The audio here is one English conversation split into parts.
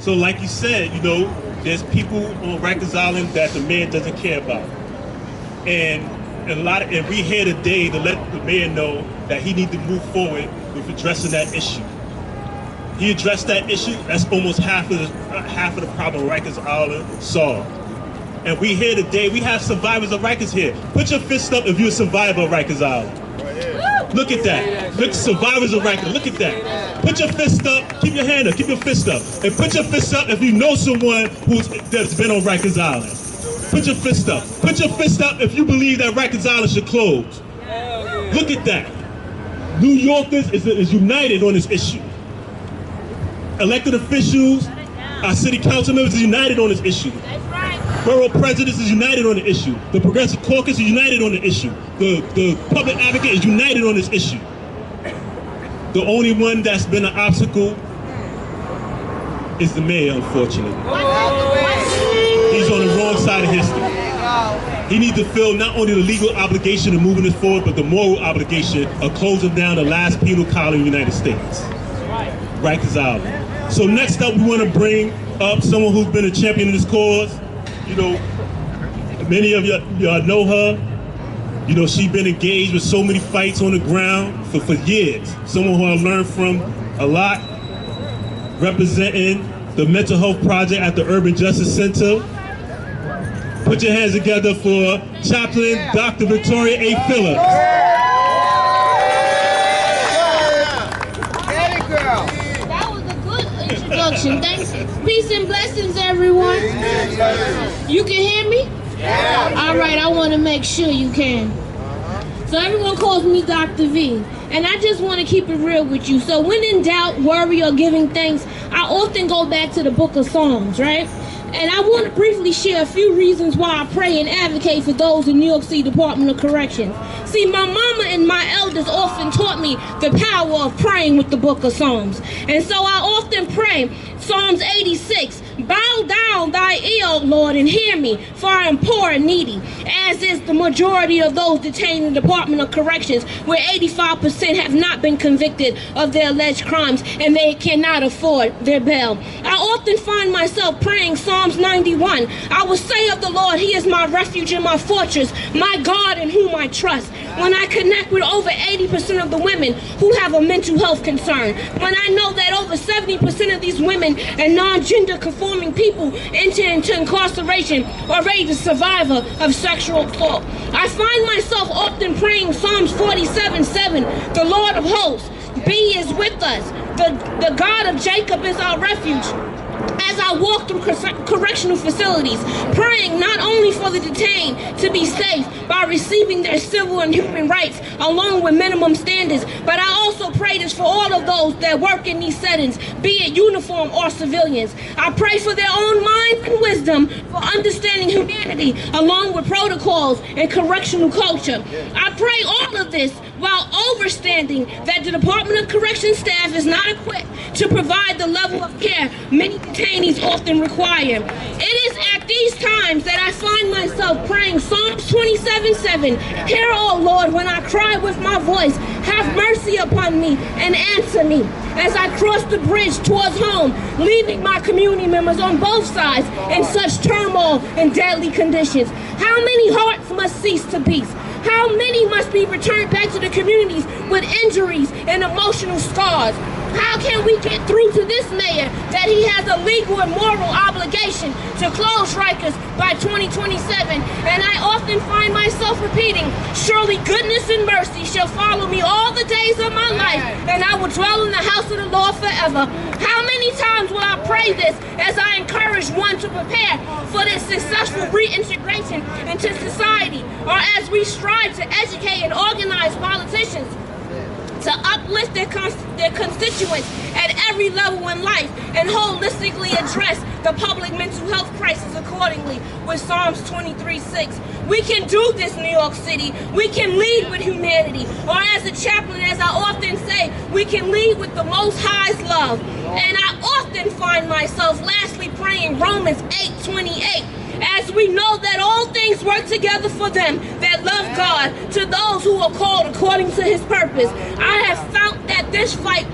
So like you said, you know, there's people on Rikers Island that the mayor doesn't care about. And we're here today to let the mayor know that he needs to move forward with addressing that issue. He addressed that issue, that's almost half of the problem Rikers Island solved. And we here today, we have survivors of Rikers here. Put your fist up if you're a survivor of Rikers Island. Look at that. Look, survivors of Rikers, look at that. Put your fist up, keep your hand up, keep your fist up. And put your fist up if you know someone that's been on Rikers Island. Put your fist up. Put your fist up if you believe that Rikers Island should close. Look at that. New Yorkers is united on this issue. Elected officials, our city council members is united on this issue. Borough presidents is united on the issue. The Progressive Caucus is united on the issue. The public advocate is united on this issue. The only one that's been an obstacle is the mayor, unfortunately. He's on the wrong side of history. He needs to feel not only the legal obligation of moving this forward, but the moral obligation of closing down the last penal colony in the United States. Rikers Island. So next up, we want to bring up someone who's been a champion of this cause. You know, many of y'all know her. You know, she's been engaged with so many fights on the ground for years. Someone who I learned from a lot, representing the Mental Health Project at the Urban Justice Center. Put your hands together for Chaplain Dr. Victoria A. Phillips. That was a good introduction. Thanks. Peace and blessings, everyone. You can hear me? Yeah. All right, I want to make sure you can. So everyone calls me Dr. V, and I just want to keep it real with you. So when in doubt, worry, or giving thanks, I often go back to the book of Psalms, right? And I want to briefly share a few reasons why I pray and advocate for those in New York City Department of Corrections. See, my mama and my elders often taught me the power of praying with the book of Psalms. And so I often pray Psalms 86, bow down thy ear, O Lord, and hear me, for I am poor and needy, as is the majority of those detained in the Department of Corrections, where 85% have not been convicted of their alleged crimes, and they cannot afford their bail. I often find myself praying Psalms 91. I will say of the Lord, he is my refuge and my fortress, my God in whom I trust. When I connect with over 80% of the women who have a mental health concern, when I know that over 70% of these women and non-gender conforming people enter into incarceration or raise a survivor of sexual assault. I find myself often praying Psalms 47:7, the Lord of hosts, be is with us. The God of Jacob is our refuge. As I walk through correctional facilities, praying not only for the detained to be safe by receiving their civil and human rights along with minimum standards, but I also pray this for all of those that work in these settings, be it uniform or civilians. I pray for their own mind and wisdom for understanding humanity along with protocols and correctional culture. I pray all of this while understanding that the Department of Corrections staff is not equipped to provide the level of care many detainees often require. It is at these times that I find myself praying Psalms 27:7. Hear, O Lord, when I cry with my voice, have mercy upon me and answer me. As I cross the bridge towards home, leaving my community members on both sides in such turmoil and deadly conditions. How many hearts must cease to beat? How many must be returned back to the communities with injuries and emotional scars? How can we get through to this mayor that he has a legal and moral obligation to close Rikers by 2027? And I often find myself repeating, surely goodness and mercy shall follow me all the days of my life, and I will dwell in the house of the Lord forever. How many times will I pray this as I encourage one to prepare for this successful reintegration into society, or as we strive to educate and organize politicians to uplift their constituents at every level in life and holistically address the public mental health crisis accordingly with Psalms 23:6. We can do this, New York City. We can lead with humanity. Or as a chaplain, as I often say, we can lead with the Most High's love. And I often find myself lastly praying Romans 8:28. As we know that all things work together for them that love God, to those who are called according to his purpose. I have felt that this fight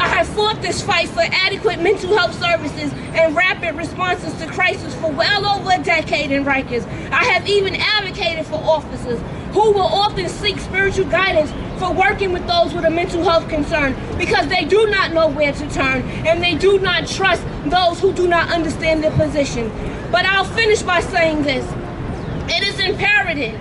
I have fought this fight for adequate mental health services and rapid responses to crisis for well over a decade in Rikers. I have even advocated for officers who will often seek spiritual guidance for working with those with a mental health concern because they do not know where to turn and they do not trust those who do not understand their position. But I'll finish by saying this. It is imperative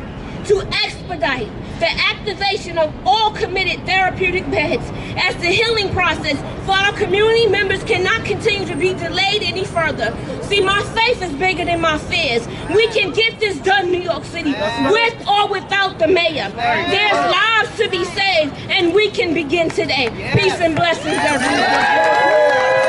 to expedite the activation of all committed therapeutic beds as the healing process for our community members cannot continue to be delayed any further. See, my faith is bigger than my fears. We can get this done, New York City, with or without the mayor. There's lives to be saved, and we can begin today. Peace and blessings, everyone.